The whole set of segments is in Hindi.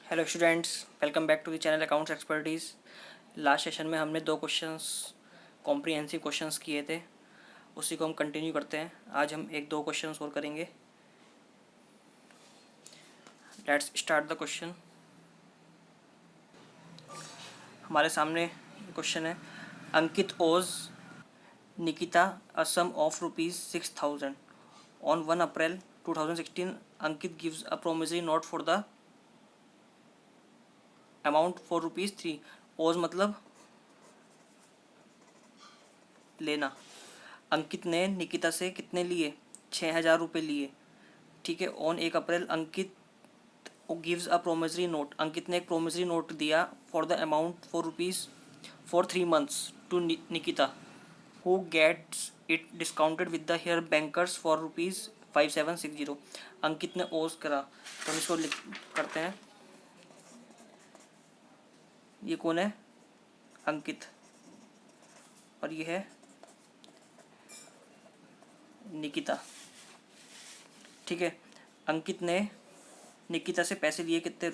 Hello students, welcome back to the channel accounts expertise. Last session में हमने 2 क्वेश्चंस कॉम्प्रिहेंसिव क्वेश्चंस किए थे, उसी को हम कंटिन्यू करते हैं। आज हम 1-2 क्वेश्चंस और करेंगे। Let's start the question. हमारे सामने क्वेश्चन है, Ankit owes Nikita a sum of ₹6,000 on 1 April 2016। Ankit gives a promissory note for the amount for ₹3। Owes मतलब लेना। अंकित ने निकिता से कितने लिए? 6,000 रुपये लिए। ठीक है। On 1 April Ankit gives a promissory note. Ankit ने एक प्रोमिसरी नोट दिया for the amount for 3 months to Nikita, who gets it discounted with the her bankers for ₹5760। Ankit ने ओज करा, तो हम इसको करते हैं। ये कौन है? अंकित। और ये है निकिता। ठीक है। अंकित ने निकिता से पैसे लिए कितने?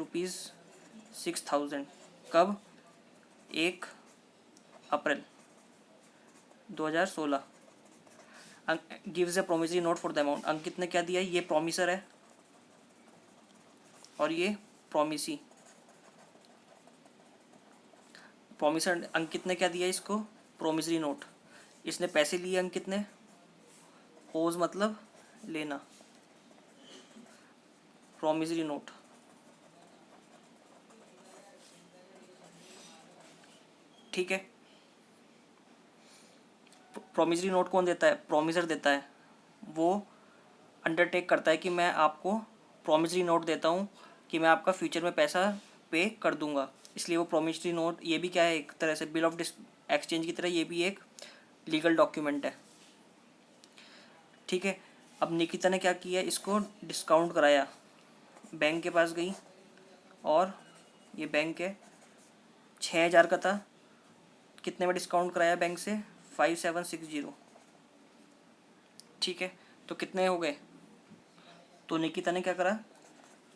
₹6,000। कब? 1 April 2016। Gives a promissory note for the amount. Ankit ने क्या दिया? ये प्रोमिसर है और ये प्रोमिसी। प्रोमिसर अंकित ने क्या दिया इसको? Promissory note. इसने पैसे लिए अंकित ने। ओज मतलब लेना। Promissory note. ठीक है। प्रोमिसरी नोट कौन देता है? प्रोमिसर देता है। वो अंडरटेक करता है कि मैं आपको प्रोमिसरी नोट देता हूँ कि मैं आपका फ्यूचर में पैसा पे कर दूंगा। इसलिए वो प्रोमिसरी नोट, ये भी क्या है, एक तरह से बिल ऑफ एक्सचेंज की तरह ये भी एक लीगल डॉक्यूमेंट है। ठीक है। अब निकिता ने क्या किया? इसको डिस्काउंट कराया। बैंक के पास गई और ये बैंक है, 6,000 का था। कितने में डिस्काउंट कराया बैंक से? 5760। ठीक है। तो कितने हो गए? तो निकिता ने क्या करा?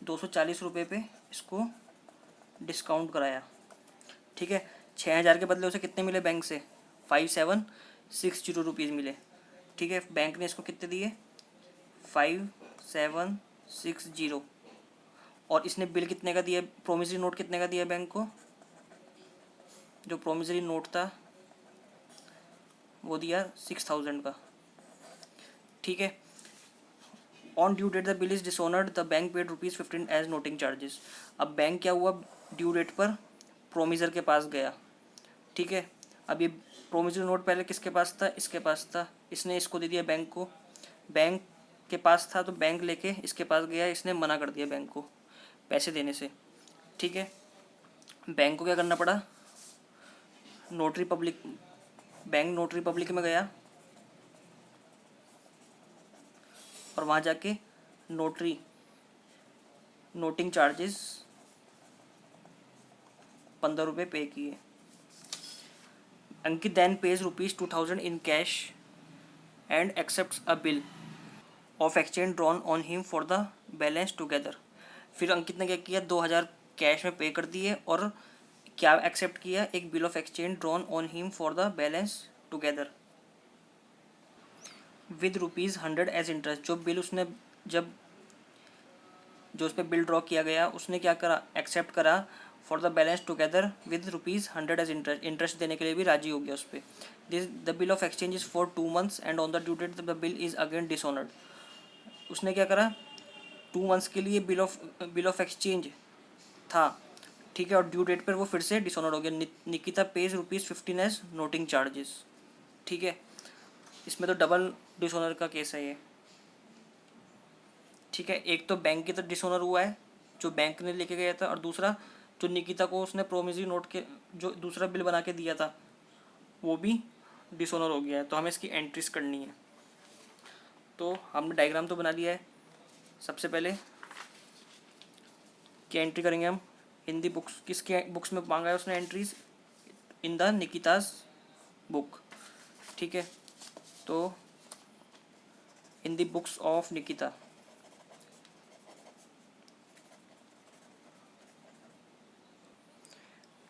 240 रुपये पे इसको डिस्काउंट कराया। ठीक है। 6,000 के बदले उसे कितने मिले बैंक से? 5760 मिले। ठीक है। बैंक ने इसको कितने दिए? 5760। और इसने बिल कितने का दिया? प्रोमिसरी नोट कितने का दिया बैंक को? जो प्रोमिसरी नोट था वो दिया 6,000 का। ठीक है। On due date the bill is dishonoured, the bank paid ₹15 as noting charges. अब बैंक क्या हुआ? ड्यू डेट पर प्रोमिसर के पास गया। ठीक है। अब ये प्रोमिसरी नोट पहले किसके पास था? इसके पास था। इसने इसको दे दिया बैंक को। बैंक के पास था तो बैंक लेके इसके पास गया। इसने मना कर दिया बैंक को पैसे देने से। ठीक है। बैंक को क्या करना पड़ा? Notary public, bank notary public में गया और वहाँ जाके नोटिंग चार्जेस 15 रुपये पे किए। Ankit then pays ₹2,000 in cash and accepts a bill of exchange drawn on him for the balance together. फिर अंकित ने क्या किया? 2,000 कैश में पे कर दिए और क्या एक्सेप्ट किया? एक bill of exchange drawn on him for the balance together with ₹100 as interest. जो बिल उसने जो उस पर बिल ड्रॉ किया गया उसने क्या करा? एक्सेप्ट करा for the balance together with ₹100 as interest. Interest देने के लिए भी राजी हो गया उस पर। The bill of exchange is for 2 months and on the due date the bill is again dishonoured. उसने क्या करा? 2 months के लिए बिल ऑफ एक्सचेंज था। ठीक है। और ड्यू डेट पर वो फिर से डिसऑनर्ड हो गया। Nikita pays ₹15 as noting charges. ठीक है। इसमें तो डबल डिसऑनर का केस है ये। ठीक है। एक तो बैंक की तरफ डिसऑनर हुआ है जो बैंक ने लेके गया था, और दूसरा जो निकिता को उसने प्रोमिसरी नोट के जो दूसरा बिल बना के दिया था वो भी डिसऑनर हो गया है। तो हमें इसकी एंट्रीज करनी है। तो हमने डायग्राम तो बना लिया है। सबसे पहले क्या एंट्री करेंगे हम? इन दी बुक्स। किसके बुक्स में मांगा है उसने entries? In the Nikita's book. ठीक है। तो in the books of Nikita.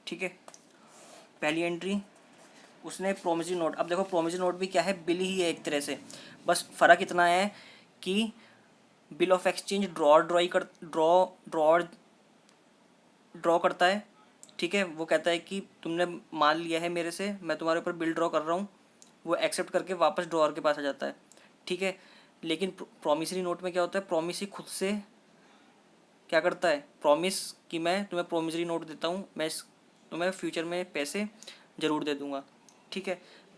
ठीक है। पहली एंट्री उसने प्रोमिसरी नोट, अब देखो प्रोमिसरी नोट भी क्या है, बिल ही है एक तरह से, बस फ़र्क इतना है कि बिल ऑफ एक्सचेंज ड्रॉ करता है। ठीक है, वो कहता है कि तुमने माल लिया है मेरे से, मैं तुम्हारे ऊपर बिल ड्रॉ कर रहा हूँ, वो एक्सेप्ट करके वापस ड्रॉअर के पास आ जाता है। ठीक है, लेकिन प्रोमिसरी नोट में क्या होता है, प्रोमिसरी खुद से क्या करता है, प्रॉमिस कि मैं तुम्हें प्रोमिसरी नोट देता हूँ, मैं तुम्हें फ्यूचर में पैसे ज़रूर दे दूँगा। ठीक है,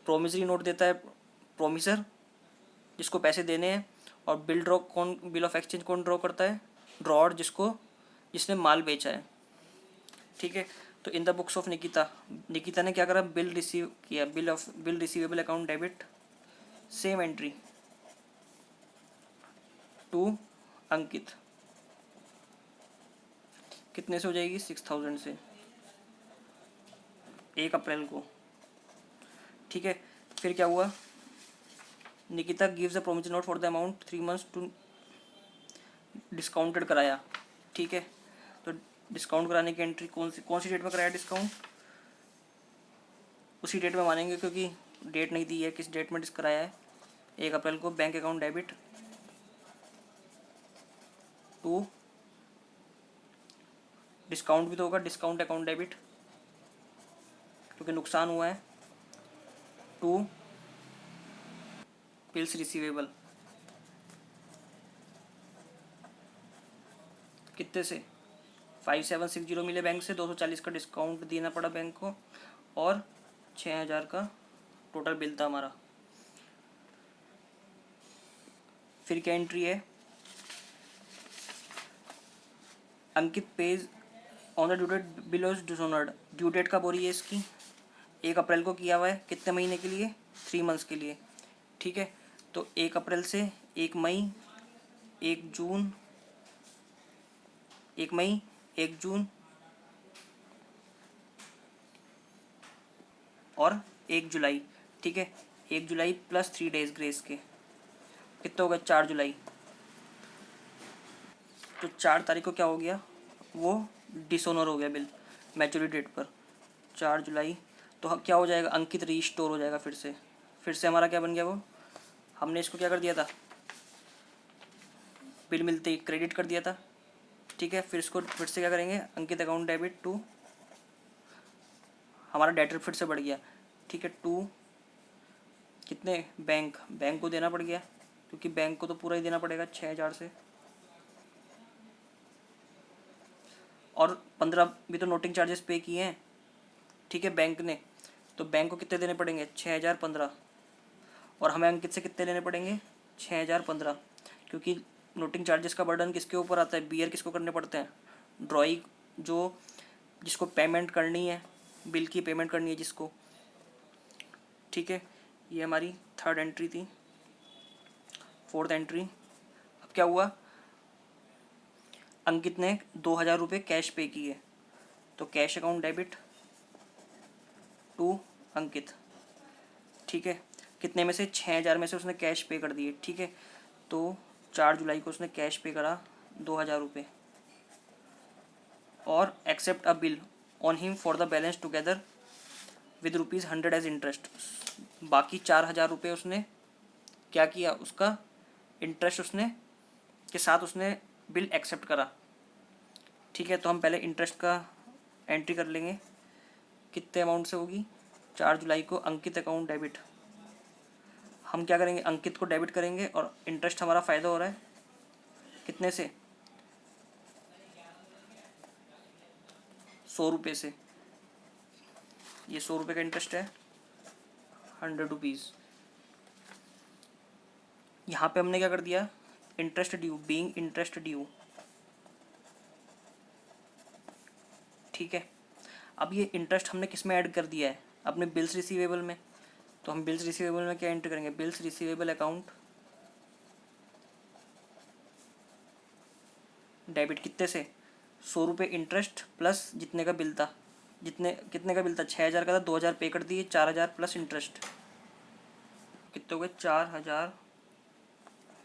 प्रोमिसरी नोट देता है प्रोमिसर जिसको पैसे देने हैं, और बिल ऑफ एक्सचेंज कौन ड्रॉ करता है, ड्रॉअर जिसने माल बेचा है। ठीक है, तो in the books of Nikita ने क्या करा, बिल रिसीव किया, bill receivable account debit, same entry to Ankit, कितने से हो जाएगी, 6000 से, 1 अप्रैल को। ठीक है, फिर क्या हुआ, Nikita gives a promissory note for the amount 3 months to, discounted कराया। ठीक है, तो डिस्काउंट कराने की एंट्री कौन सी डेट में कराया डिस्काउंट, उसी डेट में मानेंगे क्योंकि डेट नहीं दी है किस डेट में कराया है, 1 अप्रैल को। Bank account debit to, discount भी तो होगा, डिस्काउंट अकाउंट डेबिट क्योंकि नुकसान हुआ है, टू बिल्स रिसीवेबल, कितने से, 5760 मिले बैंक से, 240 का डिस्काउंट देना पड़ा बैंक को, और 6000 का टोटल बिल था हमारा। फिर क्या एंट्री है, Ankit pays on the due date bill was dishonoured, due date कब हो रही है इसकी, 1 अप्रैल को किया हुआ है, कितने महीने के लिए, 3 मंथ्स के लिए। ठीक है, तो 1 अप्रैल से 1 मई, 1 जून, 1 मई, 1 जून और 1 जुलाई। ठीक है, 1 जुलाई प्लस 3 डेज ग्रेस के, कितने हो गए, 4 जुलाई। तो 4 तारीख को क्या हो गया, वो डिसऑनर हो गया बिल मैच्योरिटी डेट पर, 4 जुलाई। तो क्या हो जाएगा, अंकित रीस्टोर हो जाएगा फिर से हमारा क्या बन गया, वो हमने इसको क्या कर दिया था, बिल मिलते ही क्रेडिट कर दिया था। ठीक है, फिर इसको फिर से क्या करेंगे, अंकित अकाउंट डेबिट टू, हमारा डेटर फिर से बढ़ गया। ठीक है, टू कितने, बैंक को देना पड़ गया क्योंकि बैंक को तो पूरा ही देना पड़ेगा 6000 से, और 15 भी तो नोटिंग चार्जेस पे किए हैं। ठीक है, बैंक ने, तो बैंक को कितने देने पड़ेंगे, 6015, और हमें अंकित से कितने लेने पड़ेंगे, 6015, क्योंकि नोटिंग चार्जेस का बर्डन किसके ऊपर आता है, बियर किसको करने पड़ते हैं, ड्रॉई जो जिसको पेमेंट करनी है, बिल की पेमेंट करनी है जिसको। ठीक है, ये हमारी 3rd एंट्री थी। 4th एंट्री, अब क्या हुआ, अंकित ने 2000 रुपये कैश पे किए, तो कैश अकाउंट डेबिट टू अंकित। ठीक है, कितने में से, 6000 में से उसने कैश पे कर दिए। ठीक है, तो 4 जुलाई को उसने कैश पे करा 2000 रुपये, और accept a bill on him for the balance together with ₹100 as interest, बाकी 4000 रुपये उसने क्या किया, उसका इंटरेस्ट उसने के साथ उसने बिल एक्सेप्ट करा। ठीक है, तो हम पहले इंटरेस्ट का एंट्री कर लेंगे, कितने अमाउंट से होगी, 4 जुलाई को अंकित अकाउंट डेबिट, हम क्या करेंगे, अंकित को डेबिट करेंगे, और इंटरेस्ट हमारा फ़ायदा हो रहा है कितने से, 100 रुपये से, ये 100 रुपये का इंटरेस्ट है, 100 रुपीज़। यहाँ पे हमने क्या कर दिया, interest due, being interest due. ठीक है, अब ये इंटरेस्ट हमने किस में ऐड कर दिया है, अपने बिल्स रिसीवेबल में, तो हम बिल्स रिसीवेबल में क्या एंटर करेंगे, बिल्स रिसीवेबल अकाउंट डेबिट, कितने से, 100 रुपये इंटरेस्ट प्लस जितने का बिल था, कितने का बिल था, 6000 का था, 2000 पे कर दिए, 4000 प्लस इंटरेस्ट, कितने हो गए,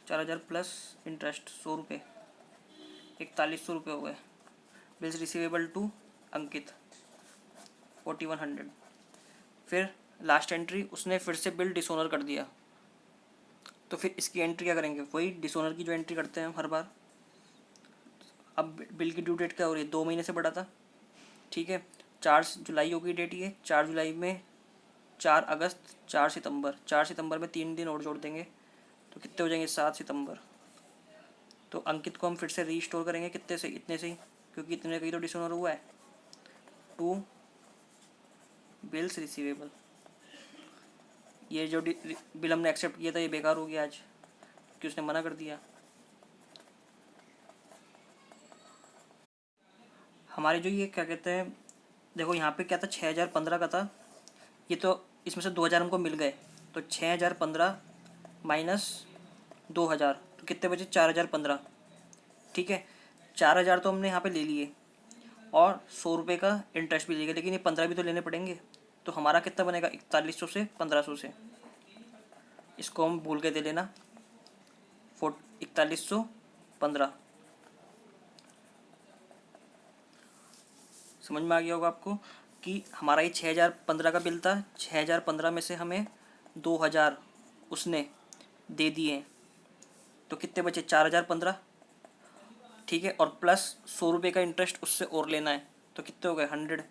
4000 प्लस इंटरेस्ट 100 रुपये, 4100 रुपये हो गए। बिल्स रिसीवेबल टू अंकित, 4100। फिर लास्ट एंट्री, उसने फिर से बिल डिसऑनर कर दिया, तो फिर इसकी एंट्री क्या करेंगे, वही डिसऑनर की जो एंट्री करते हैं हम हर बार। अब बिल की ड्यू डेट क्या हो रही है, 2 महीने से बढ़ा था, ठीक है। 4 जुलाई होगी डेट, ये 4 जुलाई में 4 अगस्त, 4 सितंबर, 4 सितंबर में 3 दिन और जोड़ देंगे तो कितने हो जाएंगे, 7 सितंबर। तो अंकित को हम फिर से रीस्टोर करेंगे कितने से, इतने से ही, क्योंकि इतने का ही तो डिसऑनर हुआ है। 2 बिल्स रिसीवेबल, ये जो बिल हमने एक्सेप्ट किया था ये बेकार हो गया आज, क्योंकि उसने मना कर दिया। हमारे जो ये क्या कहते हैं, देखो यहाँ पे क्या था, 6015 का था, ये तो इसमें से 2000 हमको मिल गए, तो 6015 माइनस 2000, तो कितने बचे, 4015, ठीक है। 4000 तो हमने यहाँ पे ले लिए, और 100 रुपये का इंटरेस्ट भी ले गए, लेकिन ये 15 भी तो लेने पड़ेंगे, तो हमारा कितना बनेगा, 4100 से 1500 से, इसको हम भूल के दे लेना, 4115। समझ में आ गया होगा आपको कि हमारा ये 6015 का बिल था, 6015 में से हमें 2000 उसने दे दिए, तो कितने बचे, 4015, ठीक है। और प्लस 100 रुपये का इंटरेस्ट उससे और लेना है, तो कितने हो गए, 100,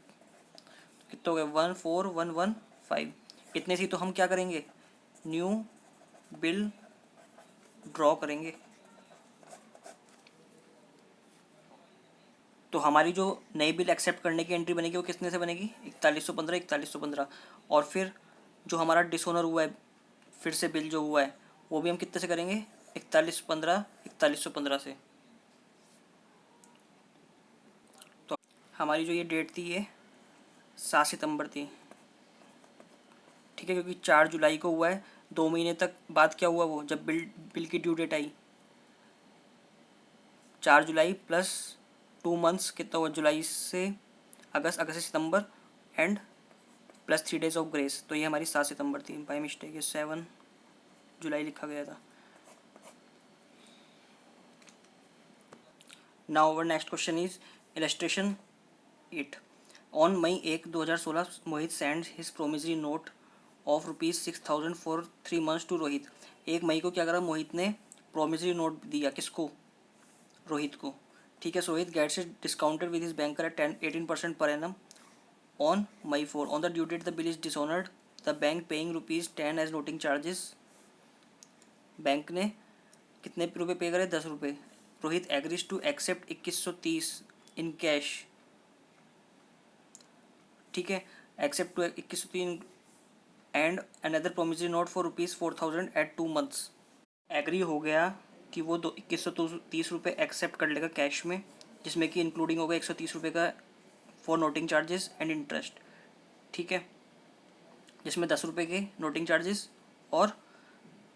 कितने हो गए, 14115। इतने से तो हम क्या करेंगे, न्यू बिल ड्रॉ करेंगे। तो हमारी जो नई बिल एक्सेप्ट करने की एंट्री बनेगी वो कितने से बनेगी, 4115, 4115। और फिर जो हमारा डिसऑनर हुआ है, फिर से बिल जो हुआ है, वो भी हम कितने से करेंगे, 4115, 4115 से। तो हमारी जो ये डेट थी ये 7 सितंबर थी, ठीक है, क्योंकि 4 जुलाई को हुआ है, 2 महीने तक बाद क्या हुआ, वो जब बिल की ड्यू डेट आई, 4 जुलाई प्लस 2 मंथ्स कितना हुआ, जुलाई से अगस्त, अगस्त से सितंबर, and plus 3 days of grace, तो ये हमारी 7 सितंबर थी, बाई मिस्टेक ये 7 जुलाई लिखा गया था। Now our next question is illustration 8। On May 1, 2016 Mohit send his promissory note of ₹6000 for 3 months to Rohit. 1 मई को क्या करा, मोहित ने प्रोमिसरी नोट दिया, किसको, रोहित को, ठीक है। So Rohit gets it discounted with his banker at 18% per annum on May 4। On the due date the bill is dishonoured, the bank paying ₹10 as noting charges. Bank ने कितने रुपये पे करे, 10 रुपये। Rohit agrees to accept 2130 in cash, ठीक है, accept to 2130 and another promissory note for ₹4000 at 2 months. Agree हो गया कि वो 2130 रुपये एक्सेप्ट कर लेगा कैश में, जिसमें कि इंक्लूडिंग होगा 130 रुपये का for noting charges and interest, ठीक है, जिसमें 10 रुपये के नोटिंग चार्जेस और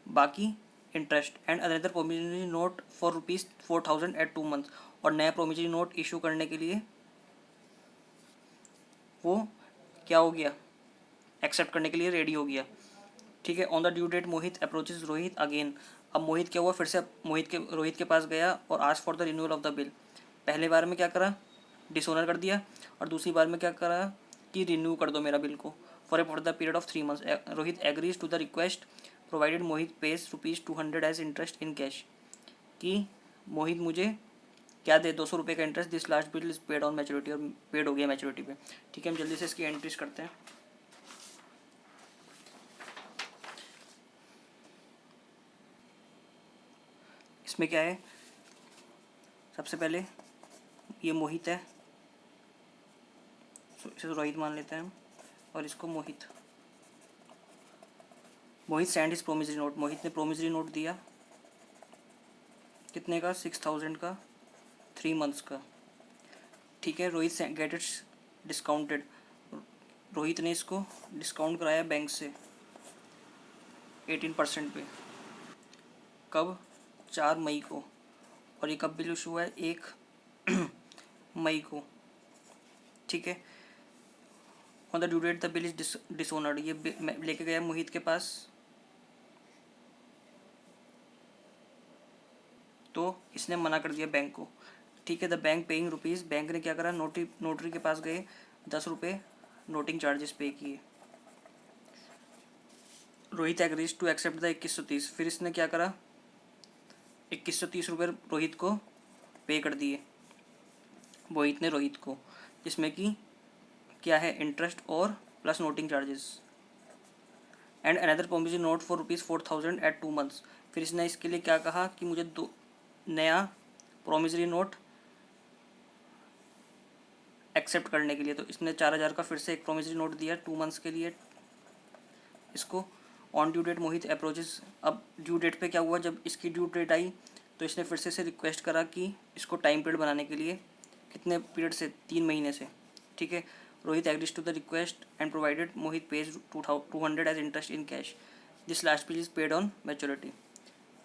बाकी interest, and another promissory note for ₹4000 at 2 months. और नया प्रोमिसरी नोट इशू करने के लिए वो क्या हो गया, एक्सेप्ट करने के लिए रेडी हो गया, ठीक है। On the due date Mohit approaches Rohit again. अब मोहित क्या हुआ, फिर से रोहित के पास गया और ask for the renewal of the bill. पहले बार में क्या करा, डिसऑनर कर दिया, और दूसरी बार में क्या करा कि रिन्यू कर दो मेरा बिल को for the period of 3 months. Rohit agrees to the request provided Mohit pays ₹200 as interest in cash, कि मोहित मुझे क्या दे, 200 रुपये का interest, this last bill is paid on maturity, और पेड हो गया मैच्योरिटी पे, ठीक है। हम जल्दी से इसकी एंट्रीज करते हैं। इसमें क्या है, सबसे पहले ये मोहित है, इसे रोहित मान लेते हैं हम, और इसको मोहित सेंड इज प्रोमिसरी नोट। मोहित ने प्रोमिसरी नोट दिया, कितने का, 6000 का, 3 मंथ्स का, ठीक है। Rohit get its discounted, Rohit ने इसको डिस्काउंट कराया बैंक से 18% पे, कब, 4 मई को। और ये कब बिल इशू हुआ है, 1 मई को, ठीक है। On the due date the bill is dishonoured, ये लेके गया मोहित के पास, तो इसने मना कर दिया बैंक को, ठीक है। द बैंक पेइंग ₹, बैंक ने क्या करा, नोटरी के पास गए, 10 रुपये नोटिंग चार्जेस पे किए। Rohit agrees to accept the 2130। फिर इसने क्या करा, 2130 रुपये रोहित को पे कर दिए, मोहित ने रोहित को, जिसमें कि क्या है, इंटरेस्ट और plus noting charges. And another promissory note for ₹4000 at 2 months। फिर इसने इसके लिए क्या कहा कि मुझे दो नया प्रोमिसरी नोट एक्सेप्ट करने के लिए, तो इसने 4000 का फिर से एक प्रोमिसरी नोट दिया 2 months के लिए इसको। On due date Mohit approaches. अब ड्यू डेट पे क्या हुआ, जब इसकी ड्यू डेट आई तो इसने फिर से रिक्वेस्ट करा कि इसको टाइम पीरियड बनाने के लिए, कितने पीरियड से, 3 महीने से, ठीक है। Rohit agrees to the request and provided Mohit pays 200 as interest in cash. This last pays is paid on maturity.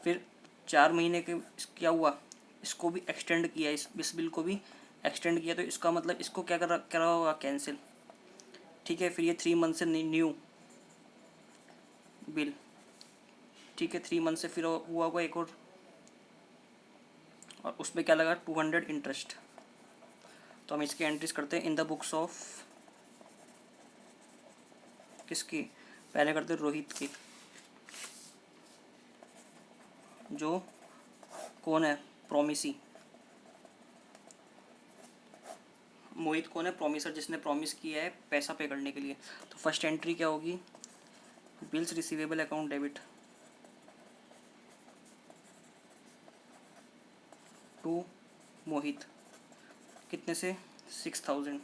फिर 4 महीने के क्या हुआ, इसको भी एक्सटेंड किया, इस बिल को भी एक्सटेंड किया, तो इसका मतलब इसको क्या करा होगा, कैंसिल, ठीक है। फिर ये 3 month से न्यू बिल, ठीक है, 3 month से फिर हुआ होगा एक और उसमें क्या लगा, 200 इंटरेस्ट। तो हम इसकी एंट्रीज करते हैं इन द बुक्स ऑफ, किसकी, पहले करते रोहित की, जो कौन है, प्रोमिसी। मोहित कौन है, प्रोमिसर, जिसने प्रॉमिस किया है पैसा पे करने के लिए। तो फर्स्ट एंट्री क्या होगी, bills receivable account debit to Mohit, कितने से, 6000।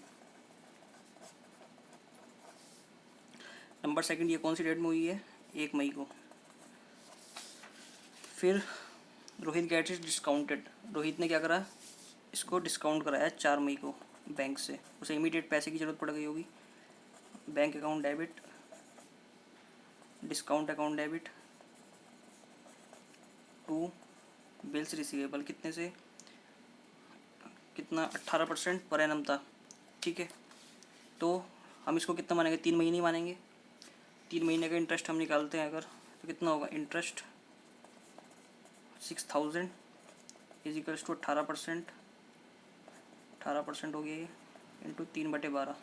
नंबर सेकंड, ये कौन सी डेट में हुई है, 1 मई को। फिर Rohit get is discounted. Rohit ने क्या करा, इसको डिस्काउंट कराया 4 मई को बैंक से, उसे इमीडिएट पैसे की ज़रूरत पड़ गई होगी। Bank account debit, discount account debit to bills receivable, कितने से, कितना, 18% पर एनम था, ठीक है। तो हम इसको कितना मानेंगे, 3 महीने ही मानेंगे। 3 महीने का इंटरेस्ट हम निकालते हैं अगर, तो कितना होगा, इंटरेस्ट 6000 इजिकल्स टू 18%, 18% हो गया ये, इंटू 3/12,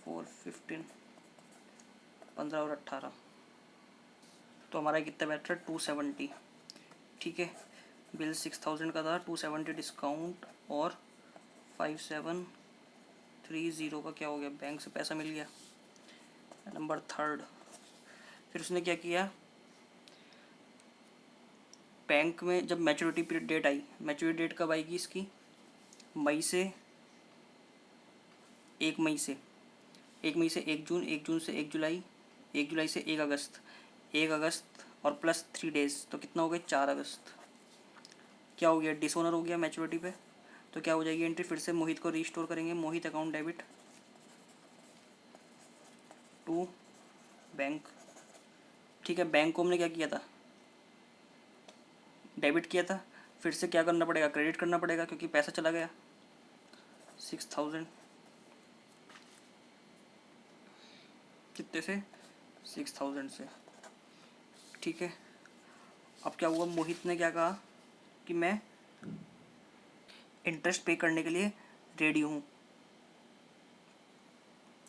4 15, 15 और 18, तो हमारा कितना बैठ रहा है, 270, ठीक है। बिल 6000 का था, 270 डिस्काउंट और 5730 का क्या हो गया, बैंक से पैसा मिल गया। नंबर थर्ड, फिर उसने क्या किया, बैंक में जब मैच्योरिटी पीरियड डेट आई, मैच्योरिटी डेट कब आएगी इसकी, मई से 1 मई से 1 मई से 1 जून, 1 जून से 1 जुलाई, 1 जुलाई से 1 अगस्त, 1 अगस्त और प्लस 3 डेज, तो कितना हो गया, 4 अगस्त। क्या हो गया, डिसऑनर हो गया मैच्योरिटी पे, तो क्या हो जाएगी एंट्री, फिर से मोहित को रीस्टोर करेंगे, मोहित अकाउंट डेबिट टू बैंक, ठीक है। बैंक को हमने क्या किया था, डेबिट किया था, फिर से क्या करना पड़ेगा, क्रेडिट करना पड़ेगा, क्योंकि पैसा चला गया 6000, कितने से, 6000 से, ठीक है। अब क्या हुआ, मोहित ने क्या कहा कि मैं इंटरेस्ट पे करने के लिए रेडी हूँ,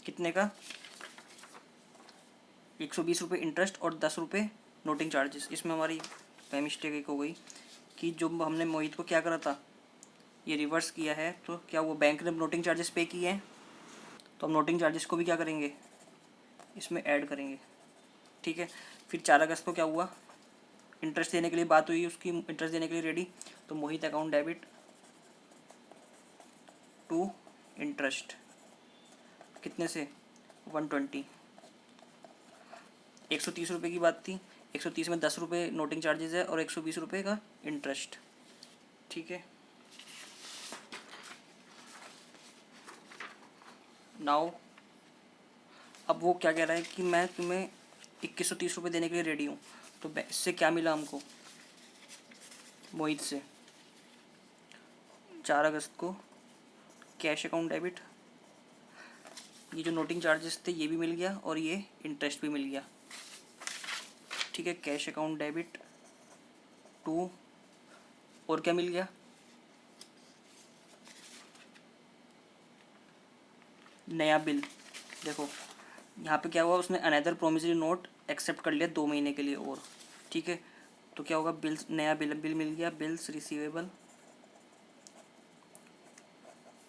कितने का, 120 रुपये इंटरेस्ट और 10 रुपये नोटिंग चार्जेस। इसमें हमारी मिस्टेक एक हो गई कि जो हमने मोहित को क्या करा था, ये रिवर्स किया है, तो क्या वो बैंक ने नोटिंग चार्जेस पे किए हैं, तो हम नोटिंग चार्जेस को भी क्या करेंगे, इसमें ऐड करेंगे, ठीक है। फिर 4 अगस्त को क्या हुआ, इंटरेस्ट देने के लिए बात हुई उसकी, इंटरेस्ट देने के लिए रेडी, तो मोहित अकाउंट डेबिट टू इंटरेस्ट, कितने से, 120, 130 रुपये की बात थी, 130 में 10 रुपये नोटिंग चार्जेस है और 120 रुपये का इंटरेस्ट, ठीक है। नाउ अब वो क्या कह रहा है कि मैं तुम्हें 2130 रुपये देने के लिए रेडी हूँ, तो इससे क्या मिला हमको, मोहित से 4 अगस्त को कैश अकाउंट डेबिट, ये जो नोटिंग चार्जेस थे ये भी मिल गया और ये इंटरेस्ट भी मिल गया, ठीक है। कैश अकाउंट डेबिट टू, और क्या मिल गया, नया बिल, देखो यहाँ पे क्या हुआ, उसने अनदर प्रोमिसरी नोट एक्सेप्ट कर लिया 2 महीने के लिए और, ठीक है। तो क्या होगा, बिल्स, नया बिल मिल गया, बिल्स रिसीवेबल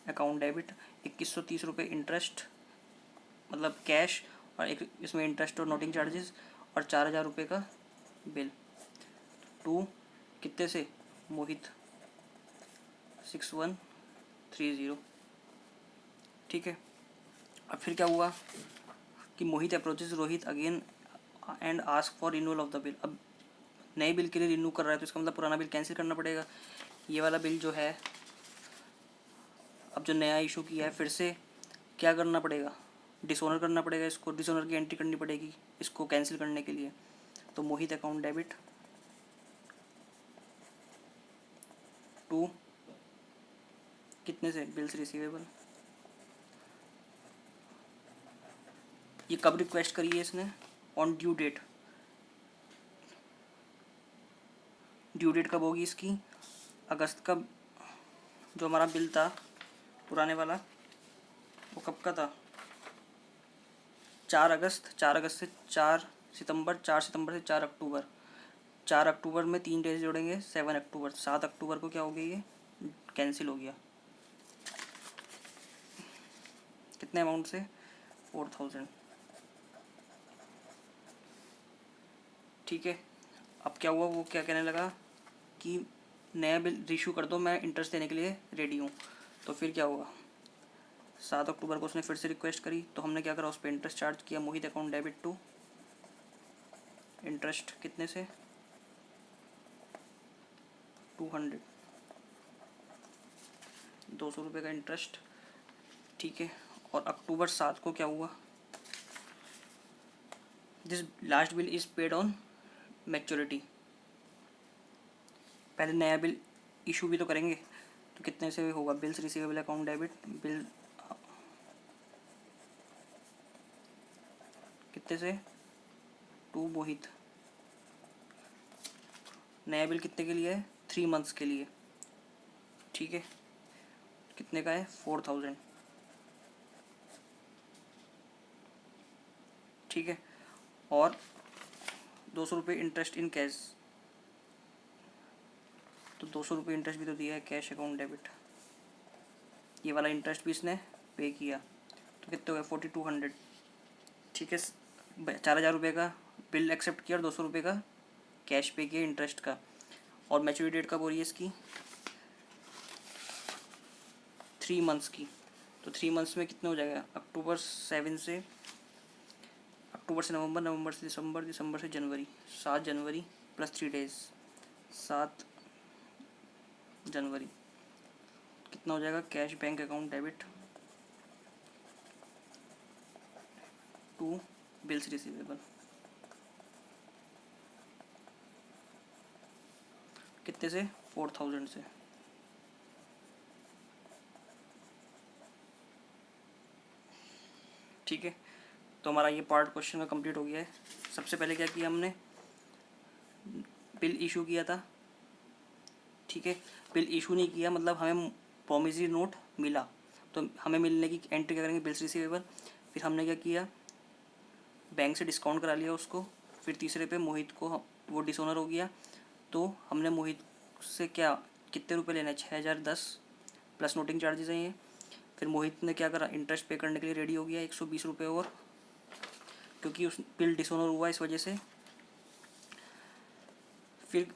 अकाउंट डेबिट 2130 रुपये इंटरेस्ट, मतलब कैश, और एक इसमें इंटरेस्ट और नोटिंग चार्जेस, और 4000 रुपये का बिल। टू कितने से, मोहित 6130, ठीक है। अब फिर क्या हुआ कि Mohit approaches Rohit again and ask for renewal of the bill. अब नए बिल के लिए रिन्यू कर रहा है तो इसका मतलब पुराना बिल कैंसिल करना पड़ेगा। ये वाला बिल जो है, अब जो नया इशू किया है, फिर से क्या करना पड़ेगा, डिसऑनर करना पड़ेगा, इसको डिसऑनर की एंट्री करनी पड़ेगी इसको कैंसिल करने के लिए। तो मोहित अकाउंट डेबिट टू कितने से, बिल्स रिसीवेबल। ये कब रिक्वेस्ट करी है इसने, on due date. Due date कब होगी इसकी, अगस्त का, जो हमारा बिल था पुराने वाला वो कब का था, 4 अगस्त, 4 अगस्त से 4 सितंबर, 4 सितंबर से 4 अक्टूबर, 4 अक्टूबर में 3 डेज जोड़ेंगे, 7 अक्टूबर, 7 अक्टूबर को क्या हो गया, ये कैंसिल हो गया। कितने अमाउंट से, 4000, ठीक है। अब क्या हुआ, वो क्या कहने लगा कि नया बिल रिशू कर दो, मैं इंटरेस्ट देने के लिए रेडी हूँ। तो फिर क्या होगा, 7 अक्टूबर को उसने फिर से रिक्वेस्ट करी, तो हमने क्या करा, उस पर इंटरेस्ट चार्ज किया, मोहित अकाउंट डेबिट टू इंटरेस्ट कितने से, 200, 200 रुपये का इंटरेस्ट, ठीक है। और अक्टूबर 7 को क्या हुआ, this last bill is paid on maturity. पहले नया बिल इशू भी तो करेंगे, तो कितने से होगा, bills receivable account debit, bill कितने से, टू मोहित। नया बिल कितने के लिए है, 3 मंथ्स के लिए, ठीक है। कितने का है, 4000, ठीक है। और 200 रुपये इंटरेस्ट इन कैश, तो 200 रुपये इंटरेस्ट भी तो दिया है, कैश अकाउंट डेबिट। ये वाला इंटरेस्ट भी इसने पे किया, तो कितने हो गए, 4200, ठीक है। 4000 रुपये का बिल एक्सेप्ट किया और 200 रुपये का कैश पे किया इंटरेस्ट का। और मैच्योरिटी डेट कब हो रही है इसकी, 3 मंथ्स की। तो 3 मंथ्स में कितने हो जाएगा, अक्टूबर 7 से, अक्टूबर से नवंबर, नवंबर से दिसंबर, दिसंबर से जनवरी, 7 जनवरी प्लस 3 डेज, 7 जनवरी। कितना हो जाएगा, cash bank account debit to bills receivable, कितने से, 4000 से, ठीक है। तो हमारा ये पार्ट क्वेश्चन का कंप्लीट हो गया है। सबसे पहले क्या किया हमने, बिल इशू किया था, ठीक है। बिल इशू नहीं किया मतलब हमें प्रोमिसरी नोट मिला, तो हमें मिलने की एंट्री क्या करेंगे, बिल्स रिसीवेबल। फिर हमने क्या किया, बैंक से डिस्काउंट करा लिया उसको। फिर तीसरे पे मोहित को वो डिसऑनर हो गया, तो हमने मोहित से क्या, कितने रुपए लेने, 6010 प्लस नोटिंग चार्जेस हैं ये। फिर मोहित ने क्या करा, इंटरेस्ट पे करने के लिए रेडी हो गया, 120 रुपये और, क्योंकि उस बिल डिसऑनर हुआ इस वजह से। फिर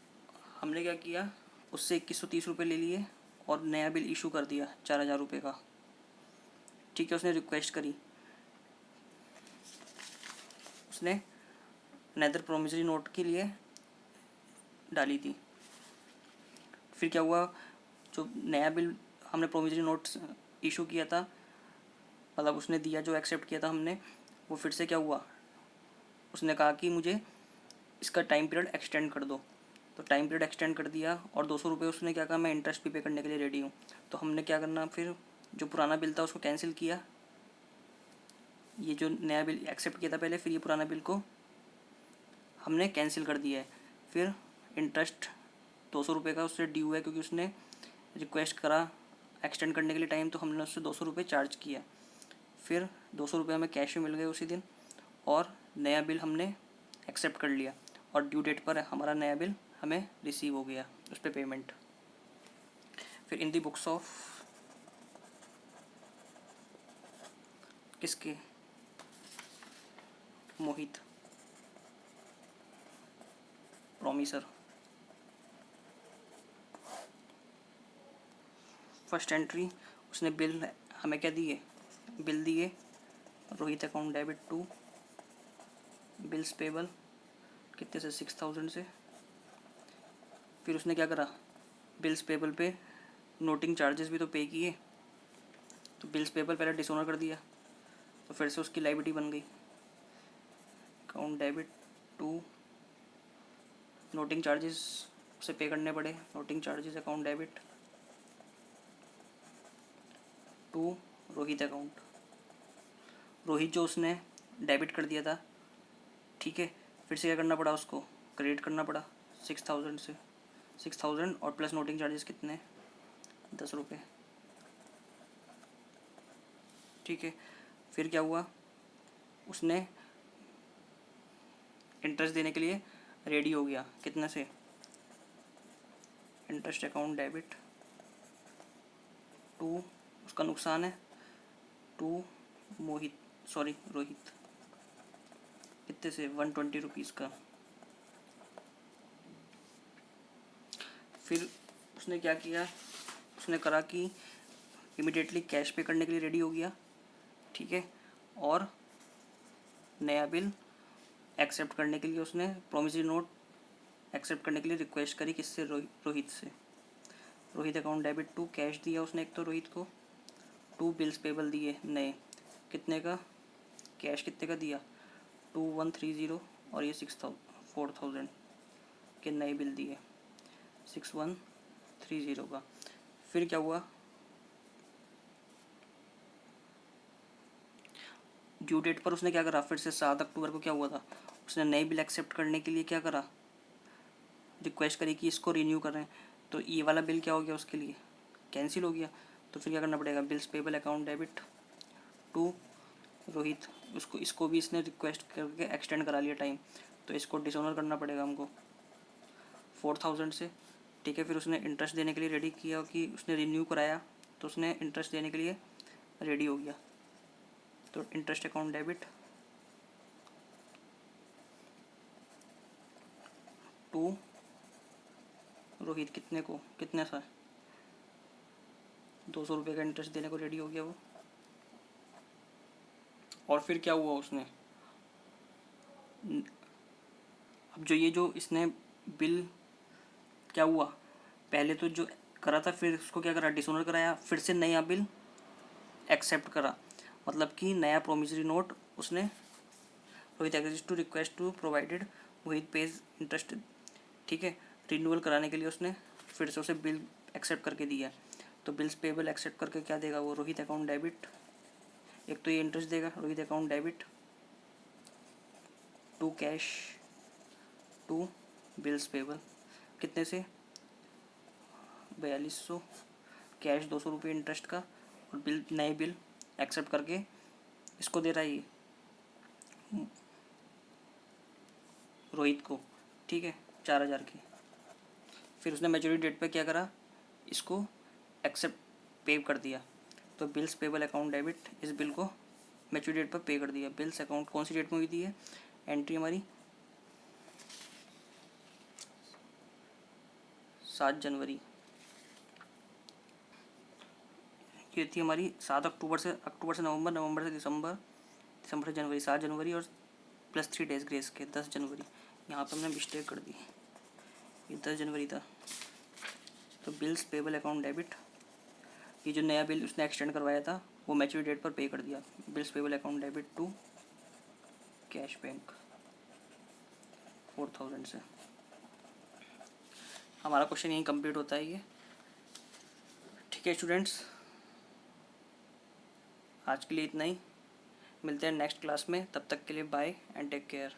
हमने क्या किया, उससे 2130 रुपये ले लिए और नया बिल इशू कर दिया 4000 रुपये का, ठीक है। उसने रिक्वेस्ट करी, उसने नेदर प्रोमिसरी नोट के लिए डाली थी। फिर क्या हुआ, जो नया बिल हमने प्रोमिसरी नोट इशू किया था, मतलब उसने दिया, जो एक्सेप्ट किया था हमने, वो फिर से क्या हुआ, उसने कहा कि मुझे इसका टाइम पीरियड एक्सटेंड कर दो। तो टाइम पीरियड एक्सटेंड कर दिया और 200 रुपये उसने क्या कहा, मैं इंटरेस्ट भी पे करने के लिए रेडी हूँ। तो हमने क्या करना, फिर जो पुराना बिल था उसको कैंसिल किया, ये जो नया बिल एक्सेप्ट किया था पहले, फिर ये पुराना बिल को हमने कैंसिल कर दिया है। फिर इंटरेस्ट 200 रुपये का उससे ड्यू है, क्योंकि उसने रिक्वेस्ट करा एक्सटेंड करने के लिए टाइम, तो हमने उससे 200 रुपये चार्ज किया। फिर 200 रुपये हमें कैश में मिल गए उसी दिन, और नया बिल हमने एक्सेप्ट कर लिया, और ड्यू डेट पर हमारा नया बिल हमें रिसीव हो गया, उस पर पेमेंट। फिर इन दी बुक्स ऑफ किसके, मोहित, प्रॉमिसर। फर्स्ट एंट्री, उसने बिल हमें क्या दिए, बिल दिए, Rohit account debit to bills payable, कितने से, 6000 से। फिर उसने क्या करा, बिल्स पेबल पे नोटिंग चार्जेस भी तो पे किए, तो बिल्स पेबल पहले डिसऑनर कर दिया, तो फिर से उसकी लायबिलिटी बन गई। Account debit to, noting charges उसे पे करने पड़े, noting charges account debit to Rohit account, Rohit जो उसने डेबिट कर दिया था, ठीक है, फिर से क्या करना पड़ा, उसको क्रेडिट करना पड़ा 6000 से, 6000 और प्लस नोटिंग चार्जेस कितने, 10 रुपये, ठीक है। फिर क्या हुआ, उसने इंटरेस्ट देने के लिए रेडी हो गया, कितने से, इंटरेस्ट अकाउंट डेबिट टू, उसका नुकसान है, टू मोहित, सॉरी रोहित, कितने से, 120 रुपीज़ का। फिर उसने क्या किया, उसने करा कि इमिडिएटली कैश पे करने के लिए रेडी हो गया, ठीक है, और नया बिल एक्सेप्ट करने के लिए उसने प्रोमिसरी नोट एक्सेप्ट करने के लिए रिक्वेस्ट करी, किससे, रोहित से। Rohit account debit to, cash दिया उसने एक तो रोहित को, टू बिल्स पेबल दिए नए, कितने का, कैश कितने का दिया, 2130, और ये 4000 के नए बिल दिए, 6130 का। फिर क्या हुआ, ड्यू डेट पर उसने क्या करा, फिर से 7 अक्टूबर को क्या हुआ था, उसने नए बिल एक्सेप्ट करने के लिए क्या करा, रिक्वेस्ट करी कि इसको रिन्यू करें, तो ये वाला बिल क्या हो गया, उसके लिए कैंसिल हो गया। तो फिर क्या करना पड़ेगा, bills payable account debit to Rohit, उसको इसको भी इसने रिक्वेस्ट करके एक्सटेंड करा लिया टाइम, तो इसको डिसऑनर करना पड़ेगा हमको 4000 से, ठीक है। फिर उसने इंटरेस्ट देने के लिए रेडी किया कि उसने रिन्यू कराया, तो उसने इंटरेस्ट देने के लिए रेडी हो गया, तो interest account debit to Rohit, कितने को, कितने सा, 200 रुपये का इंटरेस्ट देने को रेडी हो गया वो। और फिर क्या हुआ, उसने अब जो ये जो इसने बिल क्या हुआ, पहले तो जो करा था, फिर उसको क्या करा, डिसऑनर कराया, फिर से नया बिल एक्सेप्ट करा, मतलब कि नया प्रोमिसरी नोट उसने, Rohit agrees to request to provided Rohit pays interest, ठीक है, रिन्यूअल कराने के लिए उसने फिर से उसे बिल एक्सेप्ट करके दिया, तो बिल्स पेबल एक्सेप्ट करके क्या देगा वो, रोहित अकाउंट डेबिट, एक तो ये इंटरेस्ट देगा, Rohit account debit to cash to bills payable, कितने से, 4200, कैश 200 रुपये इंटरेस्ट का, और बिल, नए बिल एक्सेप्ट करके इसको दे रहा है ये रोहित को, ठीक है, 4000 की। फिर उसने मैच्योरिटी डेट पे क्या करा, इसको एक्सेप्ट पे कर दिया, तो बिल्स पेबल अकाउंट डेबिट, इस बिल को मैच्योरिटी डेट पर पे कर दिया। बिल्स अकाउंट कौन सी डेट में हुई थी, है एंट्री हमारी 7 जनवरी, ये थी हमारी 7 अक्टूबर से नवंबर, नवंबर से दिसंबर, दिसंबर से जनवरी, 7 जनवरी और प्लस 3 डेज ग्रेस के 10 जनवरी। यहाँ पर हमने मिस्टेक कर दी, ये 10 जनवरी था। तो बिल्स पेबल अकाउंट डेबिट, ये जो नया बिल उसने एक्सटेंड करवाया था वो मैच्योरिटी डेट पर पे कर दिया, bills payable account debit to cash bank 4000 से। हमारा क्वेश्चन यहीं कंप्लीट होता है ये, ठीक है स्टूडेंट्स, आज के लिए इतना ही, मिलते हैं नेक्स्ट क्लास में, तब तक के लिए बाय एंड टेक केयर।